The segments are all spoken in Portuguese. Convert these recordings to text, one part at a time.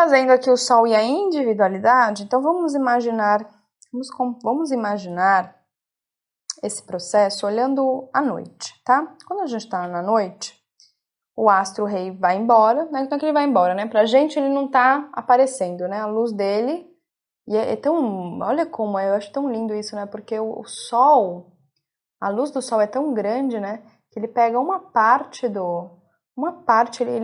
trazendo aqui o Sol e a individualidade, então vamos imaginar esse processo olhando à noite, tá? Quando a gente está na noite, o astro-rei vai embora, né? Não é que ele vai embora, né? Pra gente ele não tá aparecendo, né? A luz dele, e é tão, olha como eu acho tão lindo isso, né? Porque o Sol, a luz do Sol é tão grande, né? Que ele pega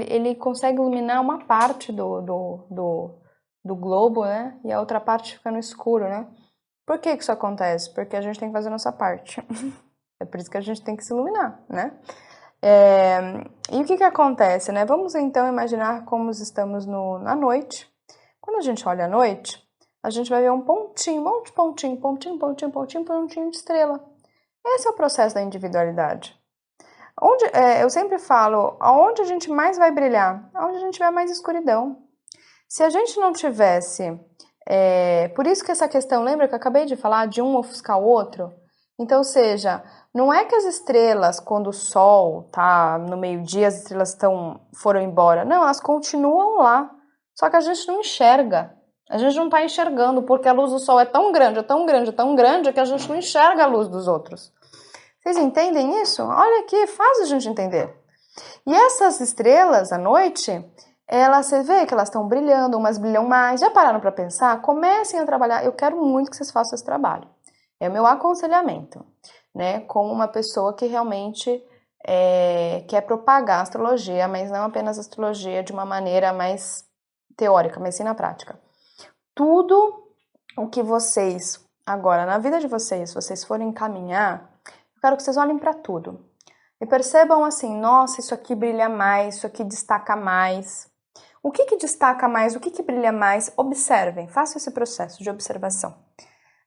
ele consegue iluminar uma parte do globo, né? E a outra parte fica no escuro, né? Por que isso acontece? Porque a gente tem que fazer a nossa parte. É por isso que a gente tem que se iluminar, né? E o que acontece, né? Vamos então imaginar como estamos na noite. Quando a gente olha à noite, a gente vai ver um pontinho, um monte de pontinho de estrela. Esse é o processo da individualidade. Eu sempre falo, aonde a gente mais vai brilhar? Aonde a gente tiver mais escuridão. Se a gente não tivesse... por isso que essa questão, lembra que eu acabei de falar de um ofuscar o outro? Então, ou seja, não é que as estrelas, quando o Sol tá no meio-dia, as estrelas foram embora. Não, elas continuam lá. Só que a gente não enxerga. A gente não tá enxergando, porque a luz do Sol é tão grande, que a gente não enxerga a luz dos outros. Vocês entendem isso? Olha aqui, faz a gente entender. E essas estrelas, à noite, você vê que elas estão brilhando, umas brilham mais. Já pararam para pensar? Comecem a trabalhar. Eu quero muito que vocês façam esse trabalho. É o meu aconselhamento, né? Como uma pessoa que realmente quer propagar a astrologia, mas não apenas a astrologia de uma maneira mais teórica, mas sim na prática. Tudo o que vocês, agora, na vida de vocês, se vocês forem caminhar, eu quero que vocês olhem para tudo. E percebam assim, nossa, isso aqui brilha mais, isso aqui destaca mais. O que destaca mais, o que brilha mais? Observem, façam esse processo de observação.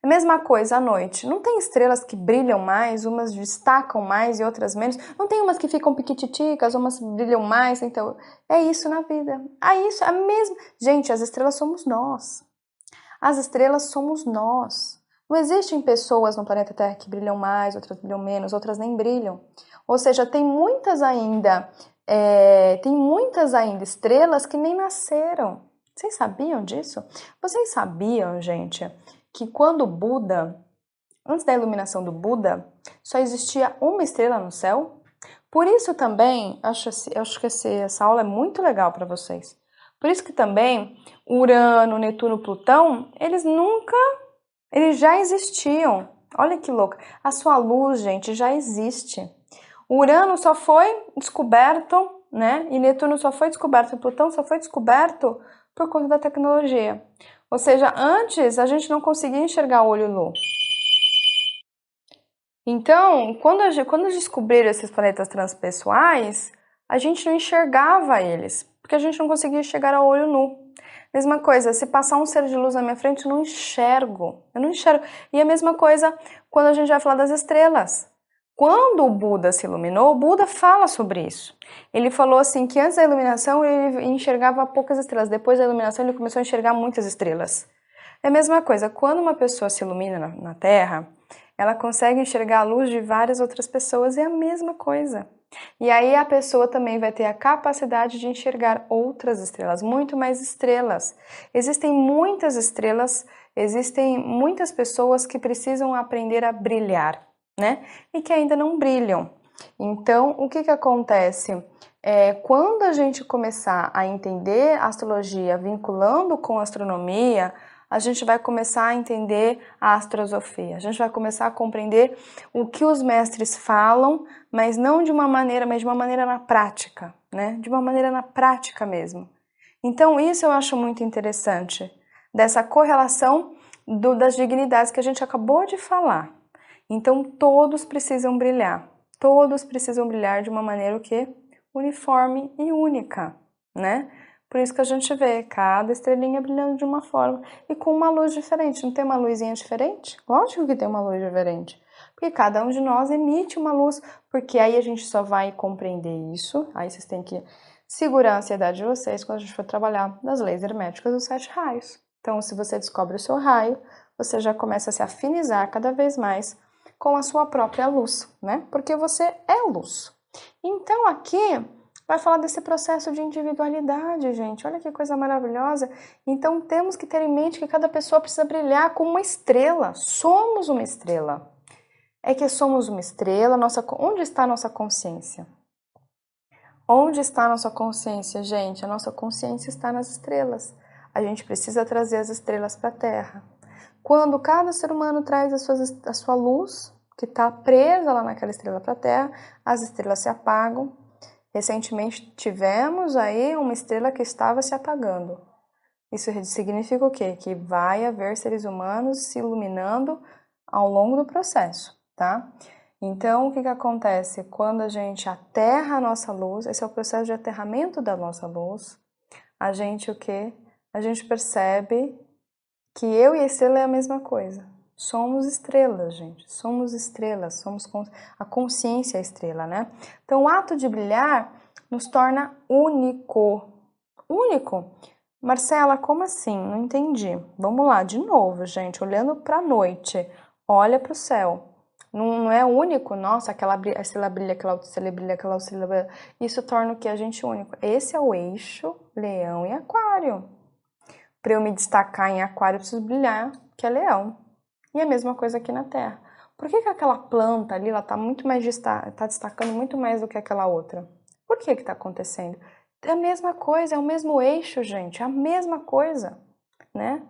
A mesma coisa à noite. Não tem estrelas que brilham mais, umas destacam mais e outras menos. Não tem umas que ficam piquititicas, umas brilham mais. Então, é isso na vida. Isso, a mesma. Gente, as estrelas somos nós. As estrelas somos nós. Não existem pessoas no planeta Terra que brilham mais, outras brilham menos, outras nem brilham. Ou seja, tem muitas ainda estrelas que nem nasceram. Vocês sabiam disso? Vocês sabiam, gente, que quando Buda, antes da iluminação do Buda, só existia uma estrela no céu? Por isso também, acho que essa aula é muito legal para vocês. Por isso que também Urano, Netuno, Plutão, eles já existiam. Olha que louco. A sua luz, gente, já existe. O Urano só foi descoberto, né? E Netuno só foi descoberto, e Plutão só foi descoberto por conta da tecnologia. Ou seja, antes a gente não conseguia enxergar olho nu. Então, quando descobriram esses planetas transpessoais, a gente não enxergava eles, porque a gente não conseguia chegar ao olho nu. Mesma coisa, se passar um ser de luz na minha frente, eu não enxergo. E a mesma coisa quando a gente vai falar das estrelas. Quando o Buda se iluminou, o Buda fala sobre isso. Ele falou assim que antes da iluminação ele enxergava poucas estrelas, depois da iluminação ele começou a enxergar muitas estrelas. É a mesma coisa, quando uma pessoa se ilumina na Terra, ela consegue enxergar a luz de várias outras pessoas, é a mesma coisa. E aí a pessoa também vai ter a capacidade de enxergar outras estrelas, muito mais estrelas. Existem muitas estrelas, existem muitas pessoas que precisam aprender a brilhar, né? E que ainda não brilham. Então, o que acontece? Quando a gente começar a entender a astrologia vinculando com a astronomia, a gente vai começar a entender a astrosofia, a gente vai começar a compreender o que os mestres falam, mas não de uma maneira, mas de uma maneira na prática, né? De uma maneira na prática mesmo. Então isso eu acho muito interessante, dessa correlação das dignidades que a gente acabou de falar. Então todos precisam brilhar de uma maneira o quê? Uniforme e única, né? Por isso que a gente vê cada estrelinha brilhando de uma forma e com uma luz diferente. Não tem uma luzinha diferente? Lógico que tem uma luz diferente. Porque cada um de nós emite uma luz, porque aí a gente só vai compreender isso. Aí vocês têm que segurar a ansiedade de vocês quando a gente for trabalhar nas leis herméticas dos 7 raios. Então, se você descobre o seu raio, você já começa a se afinizar cada vez mais com a sua própria luz, né? Porque você é luz. Então, aqui vai falar desse processo de individualidade, gente. Olha que coisa maravilhosa. Então, temos que ter em mente que cada pessoa precisa brilhar como uma estrela. Somos uma estrela. É que somos uma estrela. Onde está a nossa consciência? Onde está a nossa consciência, gente? A nossa consciência está nas estrelas. A gente precisa trazer as estrelas para a Terra. Quando cada ser humano traz a sua luz, que está presa lá naquela estrela para a Terra, as estrelas se apagam. Recentemente tivemos aí uma estrela que estava se apagando. Isso significa o quê? Que vai haver seres humanos se iluminando ao longo do processo, tá? Então, o que acontece? Quando a gente aterra a nossa luz, esse é o processo de aterramento da nossa luz, a gente o quê? A gente percebe que eu e a estrela é a mesma coisa. Somos estrelas, gente. Somos estrelas, a consciência é a estrela, né? Então, o ato de brilhar nos torna único. Único? Marcela, como assim? Não entendi. Vamos lá, de novo, gente. Olhando para a noite, olha para o céu. Não é único? Nossa, aquela estrela brilha, aquela outra estrela brilha, aquela outra estrela brilha. Isso torna o que a gente único. Esse é o eixo Leão e Aquário. Para eu me destacar em Aquário, eu preciso brilhar, que é Leão. E a mesma coisa aqui na Terra. Por que aquela planta ali, ela está muito mais tá destacando muito mais do que aquela outra? Por que está acontecendo? É a mesma coisa, é o mesmo eixo, gente, é a mesma coisa, né?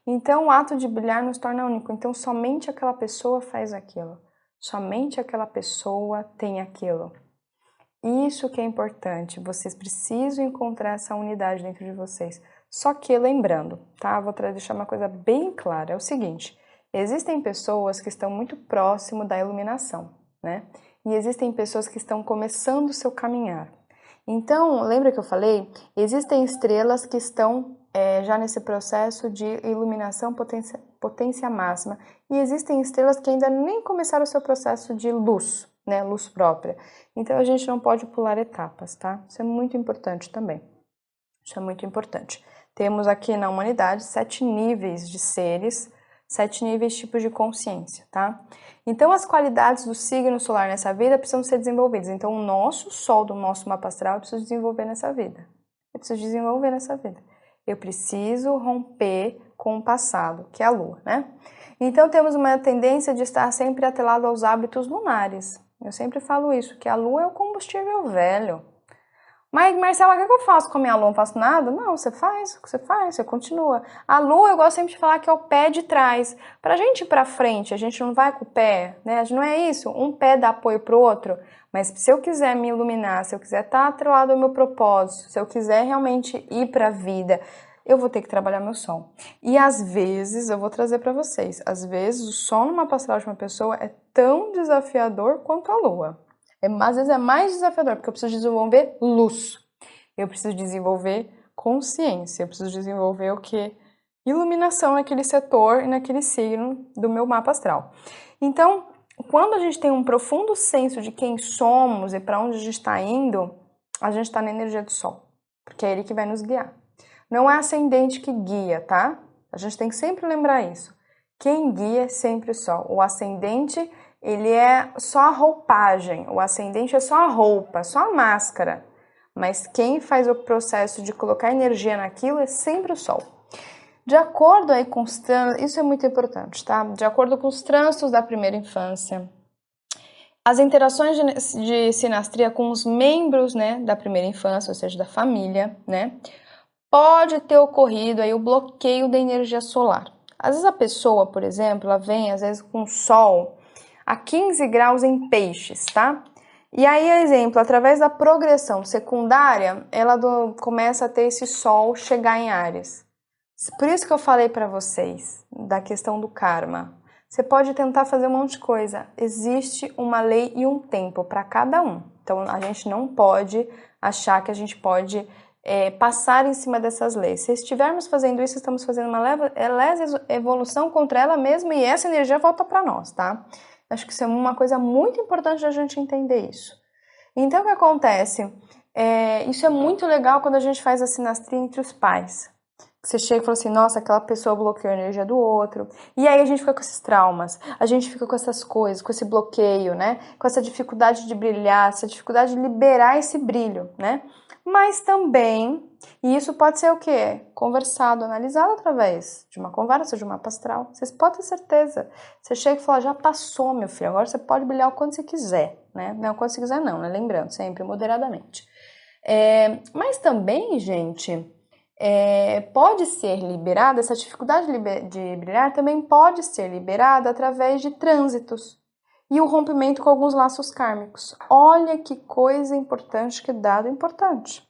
Então, o ato de brilhar nos torna único. Então, somente aquela pessoa faz aquilo. Somente aquela pessoa tem aquilo. Isso que é importante. Vocês precisam encontrar essa unidade dentro de vocês. Só que lembrando, tá? Vou deixar uma coisa bem clara. É o seguinte, existem pessoas que estão muito próximo da iluminação, né? E existem pessoas que estão começando o seu caminhar. Então, lembra que eu falei? Existem estrelas que estão já nesse processo de iluminação potência máxima. E existem estrelas que ainda nem começaram o seu processo de luz, né? Luz própria. Então, a gente não pode pular etapas, tá? Isso é muito importante também. Isso é muito importante. Temos aqui na humanidade 7 níveis de seres, 7 níveis tipos de consciência, tá? Então, as qualidades do signo solar nessa vida precisam ser desenvolvidas. Então, o nosso sol do nosso mapa astral eu preciso desenvolver nessa vida. Eu preciso desenvolver nessa vida. Eu preciso romper com o passado, que é a lua, né? Então, temos uma tendência de estar sempre atrelado aos hábitos lunares. Eu sempre falo isso, que a lua é o combustível velho. Mas, Marcela, o que eu faço com a minha lua? Não faço nada? Não, você faz, você continua. A lua, eu gosto sempre de falar que é o pé de trás. Pra gente ir pra frente, a gente não vai com o pé, né? Não é isso? Um pé dá apoio pro outro. Mas se eu quiser me iluminar, se eu quiser estar atrelado ao meu propósito, se eu quiser realmente ir pra vida, eu vou ter que trabalhar meu som. E às vezes, eu vou trazer pra vocês, às vezes o som numa pastoral de uma pessoa é tão desafiador quanto a lua. Às vezes é mais desafiador, porque eu preciso desenvolver luz. Eu preciso desenvolver consciência. Eu preciso desenvolver o quê? Iluminação naquele setor e naquele signo do meu mapa astral. Então, quando a gente tem um profundo senso de quem somos e para onde a gente está indo, a gente está na energia do sol. Porque é ele que vai nos guiar. Não é ascendente que guia, tá? A gente tem que sempre lembrar isso. Quem guia é sempre o sol. O ascendente, ele é só a roupagem, o ascendente é só a roupa, só a máscara. Mas quem faz o processo de colocar energia naquilo é sempre o sol. De acordo aí com os trânsitos, isso é muito importante, tá? De acordo com os trânsitos da primeira infância, as interações de sinastria com os membros, né, da primeira infância, ou seja, da família, né, pode ter ocorrido aí o bloqueio da energia solar. Às vezes a pessoa, por exemplo, ela vem às vezes com o sol a 15 graus em peixes, tá? E aí, exemplo, através da progressão secundária, ela começa a ter esse sol chegar em Áries. Por isso que eu falei para vocês da questão do karma. Você pode tentar fazer um monte de coisa. Existe uma lei e um tempo para cada um. Então, a gente não pode achar que a gente pode passar em cima dessas leis. Se estivermos fazendo isso, estamos fazendo uma leve evolução contra ela mesma e essa energia volta para nós, tá? Acho que isso é uma coisa muito importante a gente entender isso. Então, o que acontece? Isso é muito legal quando a gente faz a sinastria entre os pais. Você chega e fala assim, nossa, aquela pessoa bloqueou a energia do outro. E aí a gente fica com esses traumas, a gente fica com essas coisas, com esse bloqueio, né? Com essa dificuldade de brilhar, essa dificuldade de liberar esse brilho, né? Mas também, e isso pode ser o quê? Conversado, analisado através de uma conversa, de uma mapa astral. Vocês podem ter certeza. Você chega e fala, já passou, meu filho, agora você pode brilhar o quanto você quiser, né? Não quando você quiser não, né? Lembrando, sempre moderadamente. Mas também, gente... pode ser liberada, essa dificuldade de brilhar também pode ser liberada através de trânsitos e o rompimento com alguns laços kármicos. Olha que coisa importante, que dado importante.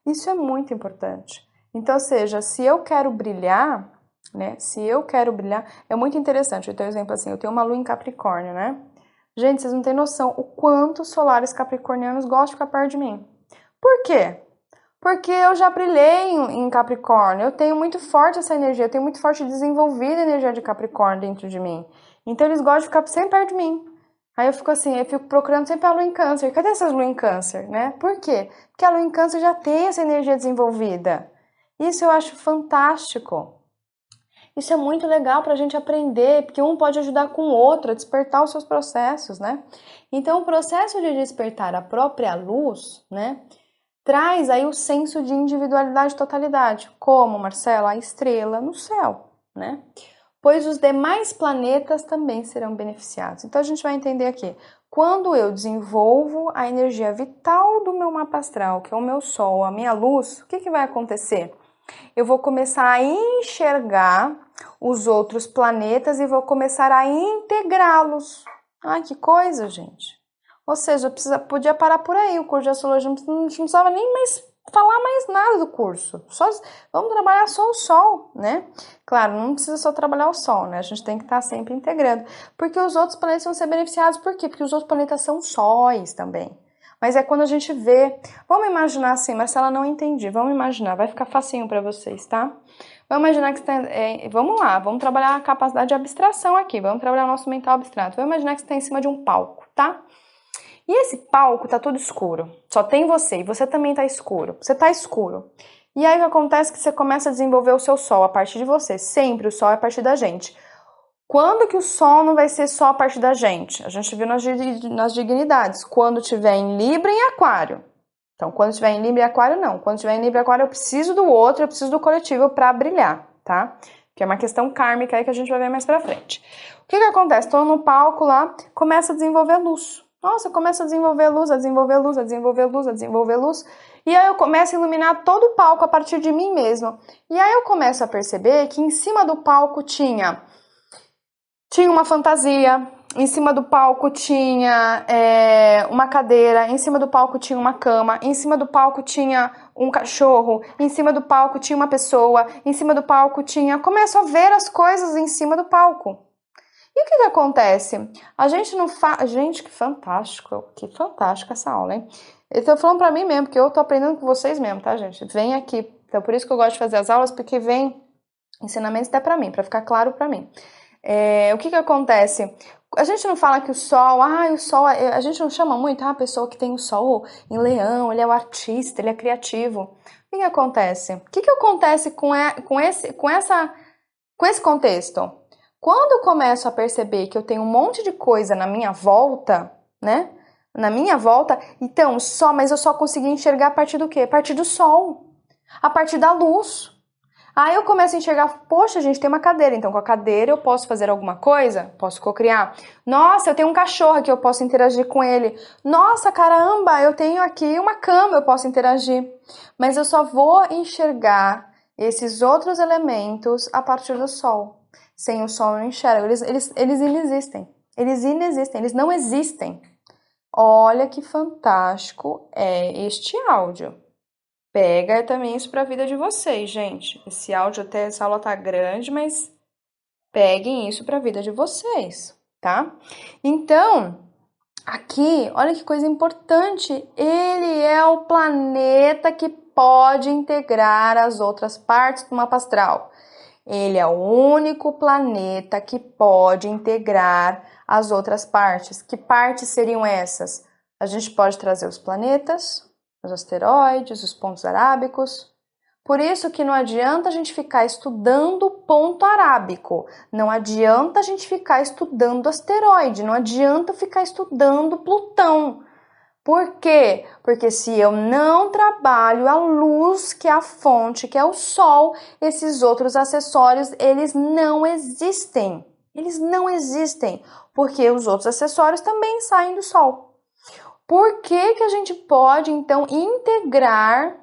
Isso é muito importante. Então, ou seja, se eu quero brilhar, né? Se eu quero brilhar, é muito interessante. Eu tenho um exemplo assim, eu tenho uma lua em Capricórnio, né? Gente, vocês não têm noção o quanto os solares capricornianos gostam de ficar perto de mim. Por quê? Porque eu já brilhei em Capricórnio, eu tenho muito forte essa energia, eu tenho muito forte desenvolvida a energia de Capricórnio dentro de mim. Então eles gostam de ficar sempre perto de mim. Aí eu fico assim, eu fico procurando sempre a lua em câncer. Cadê essas luas em câncer, né? Por quê? Porque a lua em câncer já tem essa energia desenvolvida. Isso eu acho fantástico. Isso é muito legal pra gente aprender, porque um pode ajudar com o outro a despertar os seus processos, né? Então o processo de despertar a própria luz, né? Traz aí o senso de individualidade e totalidade, como, Marcela, a estrela no céu, né? Pois os demais planetas também serão beneficiados. Então a gente vai entender aqui, quando eu desenvolvo a energia vital do meu mapa astral, que é o meu sol, a minha luz, o que vai acontecer? Eu vou começar a enxergar os outros planetas e vou começar a integrá-los. Ai, que coisa, gente! Ou seja, podia parar por aí o curso de astrologia, não precisava nem mais falar mais nada do curso. Vamos trabalhar só o Sol, né? Claro, não precisa só trabalhar o Sol, né? A gente tem que estar sempre integrando. Porque os outros planetas vão ser beneficiados. Por quê? Porque os outros planetas são sóis também. Mas é quando a gente vê... Vamos imaginar assim, Marcela, não entendi. Vamos imaginar, vai ficar facinho para vocês, tá? Vamos imaginar que você tá, vamos lá, vamos trabalhar a capacidade de abstração aqui. Vamos trabalhar o nosso mental abstrato. Vamos imaginar que você está em cima de um palco, tá? E esse palco tá todo escuro, só tem você e você também tá escuro, você tá escuro. E aí o que acontece é que você começa a desenvolver o seu sol a partir de você, sempre o sol é a partir da gente. Quando que o sol não vai ser só a partir da gente? A gente viu nas dignidades, quando tiver em Libra e em Aquário. Então, quando tiver em Libra e Aquário, não. Quando tiver em Libra e Aquário, eu preciso do outro, eu preciso do coletivo para brilhar, tá? Que é uma questão kármica aí que a gente vai ver mais pra frente. O que acontece? Estou no palco lá, começa a desenvolver luz. Nossa, começa a desenvolver luz, a desenvolver luz, a desenvolver luz, a desenvolver luz. E aí eu começo a iluminar todo o palco a partir de mim mesma. E aí eu começo a perceber que em cima do palco tinha uma fantasia, em cima do palco tinha uma cadeira, em cima do palco tinha uma cama, em cima do palco tinha um cachorro, em cima do palco tinha uma pessoa, em cima do palco tinha... Começo a ver as coisas em cima do palco. E o que acontece? A gente não faz... Gente, que fantástico essa aula, hein? Eu tô falando pra mim mesmo, porque eu tô aprendendo com vocês mesmo, tá, gente? Vem aqui. Então, por isso que eu gosto de fazer as aulas, porque vem ensinamentos até pra mim, pra ficar claro pra mim. O que acontece? A gente não fala que o sol, o sol, a gente não chama muito a pessoa que tem o sol em leão, ele é o artista, ele é criativo. O que acontece? O que acontece com esse contexto? Quando eu começo a perceber que eu tenho um monte de coisa na minha volta, né? Na minha volta, então, mas eu só consegui enxergar a partir do quê? A partir do sol, a partir da luz. Aí eu começo a enxergar, poxa, gente, tem uma cadeira, então com a cadeira eu posso fazer alguma coisa? Posso cocriar. Nossa, eu tenho um cachorro aqui, eu posso interagir com ele. Nossa, caramba, eu tenho aqui uma cama, eu posso interagir. Mas eu só vou enxergar esses outros elementos a partir do sol. Sem o sol eu não enxergo, eles inexistem. Eles inexistem, eles não existem. Olha que fantástico é este áudio. Pega também isso para a vida de vocês, gente. Esse áudio até, essa aula tá grande, mas peguem isso para a vida de vocês, tá? Então, aqui, olha que coisa importante. Ele é o planeta que pode integrar as outras partes do mapa astral. Ele é o único planeta que pode integrar as outras partes. Que partes seriam essas? A gente pode trazer os planetas, os asteroides, os pontos arábicos, Por isso que não adianta a gente ficar estudando ponto arábico, não adianta a gente ficar estudando asteroide, não adianta ficar estudando Plutão. Por quê? Porque se eu não trabalho a luz, que é a fonte, que é o Sol, esses outros acessórios, eles não existem. Eles não existem, porque os outros acessórios também saem do Sol. Por que que a gente pode, então, integrar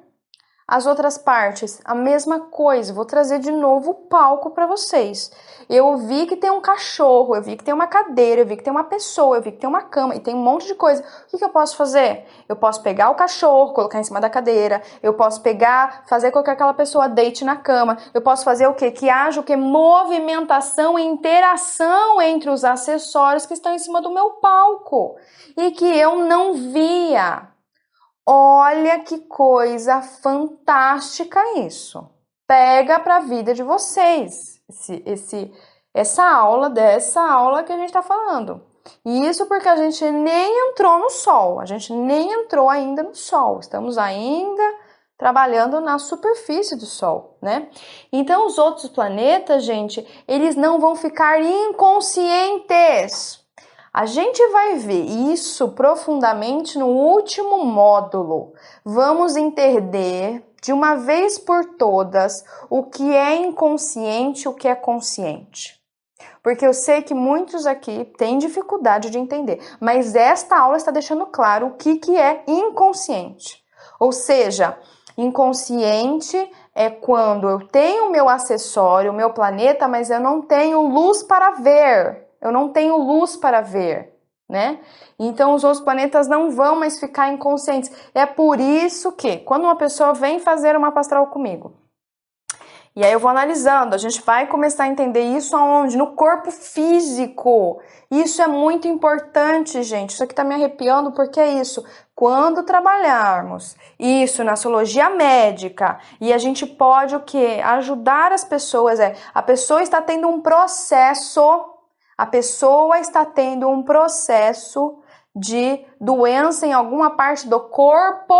as outras partes? A mesma coisa, vou trazer de novo o palco para vocês. Eu vi que tem um cachorro, eu vi que tem uma cadeira, eu vi que tem uma pessoa, eu vi que tem uma cama e tem um monte de coisa. O que eu posso fazer? Eu posso pegar o cachorro, colocar em cima da cadeira, eu posso pegar, fazer com que aquela pessoa deite na cama, eu posso fazer o quê? Que haja o quê? Movimentação e interação entre os acessórios que estão em cima do meu palco e que eu não via. Olha que coisa fantástica isso. Pega para a vida de vocês essa aula que a gente está falando. E isso porque a gente nem entrou no Sol, a gente nem entrou ainda no Sol. Estamos ainda trabalhando na superfície do Sol, né? Então os outros planetas, gente, eles não vão ficar inconscientes. A gente vai ver isso profundamente no último módulo. Vamos entender de uma vez por todas o que é inconsciente e o que é consciente. Porque eu sei que muitos aqui têm dificuldade de entender, mas esta aula está deixando claro o que é inconsciente. Ou seja, inconsciente é quando eu tenho o meu acessório, o meu planeta, mas eu não tenho luz para ver. Eu não tenho luz para ver, né? Então os outros planetas não vão mais ficar inconscientes. É por isso que quando uma pessoa vem fazer uma mapa astral comigo, e aí eu vou analisando, a gente vai começar a entender isso aonde? No corpo físico. Isso é muito importante, gente. Isso aqui tá me arrepiando porque é isso. Quando trabalharmos isso na astrologia médica e a gente pode o quê? Ajudar as pessoas. A pessoa está tendo um processo. A pessoa está tendo um processo de doença em alguma parte do corpo.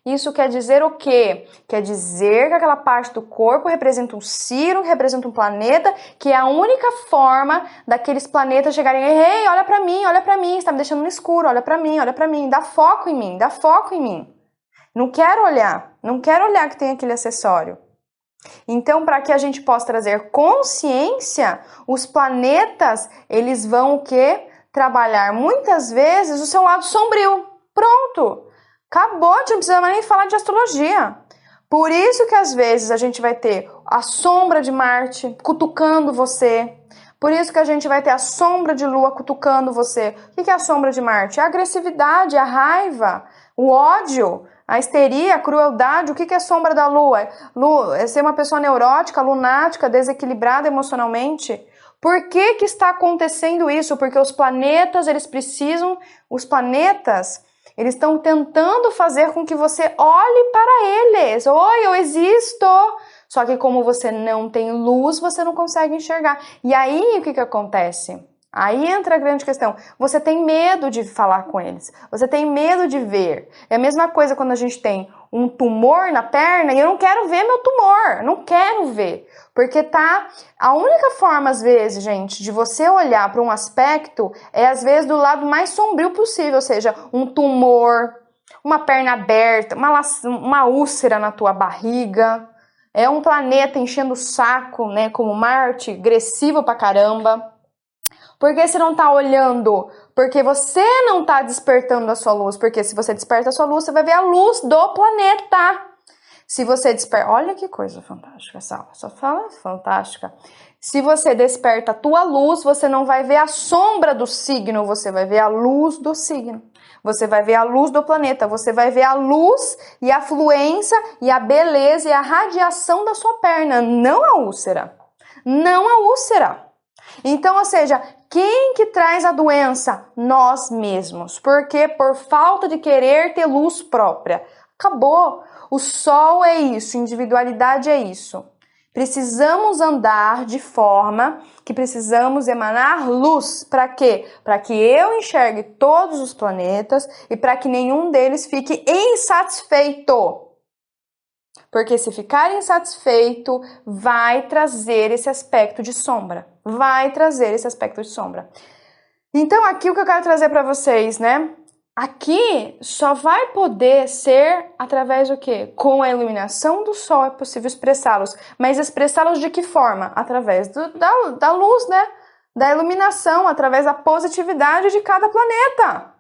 Isso quer dizer o quê? Quer dizer que aquela parte do corpo representa um signo, representa um planeta, que é a única forma daqueles planetas chegarem, ei, olha pra mim, está me deixando no escuro, olha pra mim, dá foco em mim, dá foco em mim. Não quero olhar que tem aquele acessório. Então, para que a gente possa trazer consciência, os planetas, eles vão o quê? Trabalhar muitas vezes o seu lado sombrio. Pronto! Acabou, a gente não precisa nem falar de astrologia. Por isso que às vezes a gente vai ter a sombra de Marte cutucando você. Por isso que a gente vai ter a sombra de Lua cutucando você. O que é a sombra de Marte? A agressividade, a raiva, o ódio, a histeria, a crueldade. O que é a sombra da Lua? Lua é ser uma pessoa neurótica, lunática, desequilibrada emocionalmente. Por que está acontecendo isso? Porque os planetas, eles estão tentando fazer com que você olhe para eles. Oi, eu existo. Só que como você não tem luz, você não consegue enxergar. E aí, o que acontece? Aí entra a grande questão. Você tem medo de falar com eles. Você tem medo de ver. É a mesma coisa quando a gente tem um tumor na perna e eu não quero ver meu tumor. Não quero ver. Porque tá... A única forma, às vezes, gente, de você olhar para um aspecto é, às vezes, do lado mais sombrio possível. Ou seja, um tumor, uma perna aberta, uma úlcera na tua barriga. É um planeta enchendo o saco, né? Como Marte, agressivo pra caramba. Porque você não está olhando? Porque você não está despertando a sua luz. Porque se você desperta a sua luz, você vai ver a luz do planeta. Se você desperta... Olha que coisa fantástica essa aula. Só fala fantástica. Se você desperta a tua luz, você não vai ver a sombra do signo. Você vai ver a luz do signo. Você vai ver a luz do planeta. Você vai ver a luz e a fluência e a beleza e a radiação da sua perna. Não a úlcera. Não a úlcera. Então, ou seja, quem que traz a doença? Nós mesmos. Por quê? Por falta de querer ter luz própria. Acabou. O sol é isso, individualidade é isso. Precisamos andar de forma que precisamos emanar luz. Para quê? Para que eu enxergue todos os planetas e para que nenhum deles fique insatisfeito. Porque se ficar insatisfeito, vai trazer esse aspecto de sombra. Vai trazer esse aspecto de sombra. Então, aqui o que eu quero trazer para vocês, né? Aqui só vai poder ser através do quê? Com a iluminação do sol é possível expressá-los. Mas expressá-los de que forma? Através da luz, né? Da iluminação, através da positividade de cada planeta.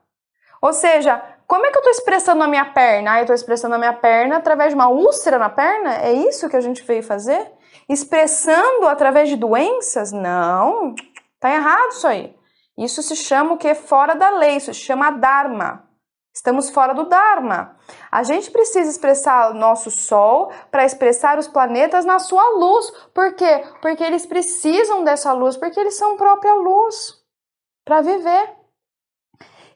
Ou seja, como é que eu estou expressando a minha perna? Eu estou expressando a minha perna através de uma úlcera na perna? É isso que a gente veio fazer? Expressando através de doenças? Não, tá errado isso aí. Isso se chama o que? Fora da lei, isso se chama Dharma. Estamos fora do Dharma. A gente precisa expressar o nosso Sol para expressar os planetas na sua luz. Por quê? Porque eles precisam dessa luz, porque eles são própria luz para viver.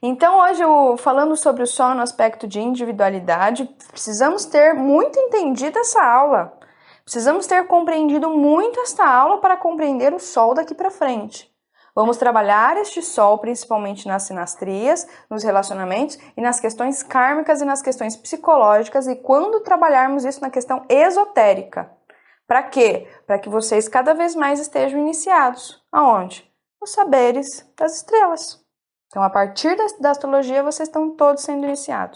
Então, hoje, falando sobre o Sol no aspecto de individualidade, precisamos ter muito entendido essa aula. Precisamos ter compreendido muito esta aula para compreender o Sol daqui para frente. Vamos trabalhar este Sol principalmente nas sinastrias, nos relacionamentos e nas questões kármicas e nas questões psicológicas e quando trabalharmos isso na questão esotérica. Para quê? Para que vocês cada vez mais estejam iniciados. Aonde? Nos saberes das estrelas. Então, a partir da astrologia, vocês estão todos sendo iniciados.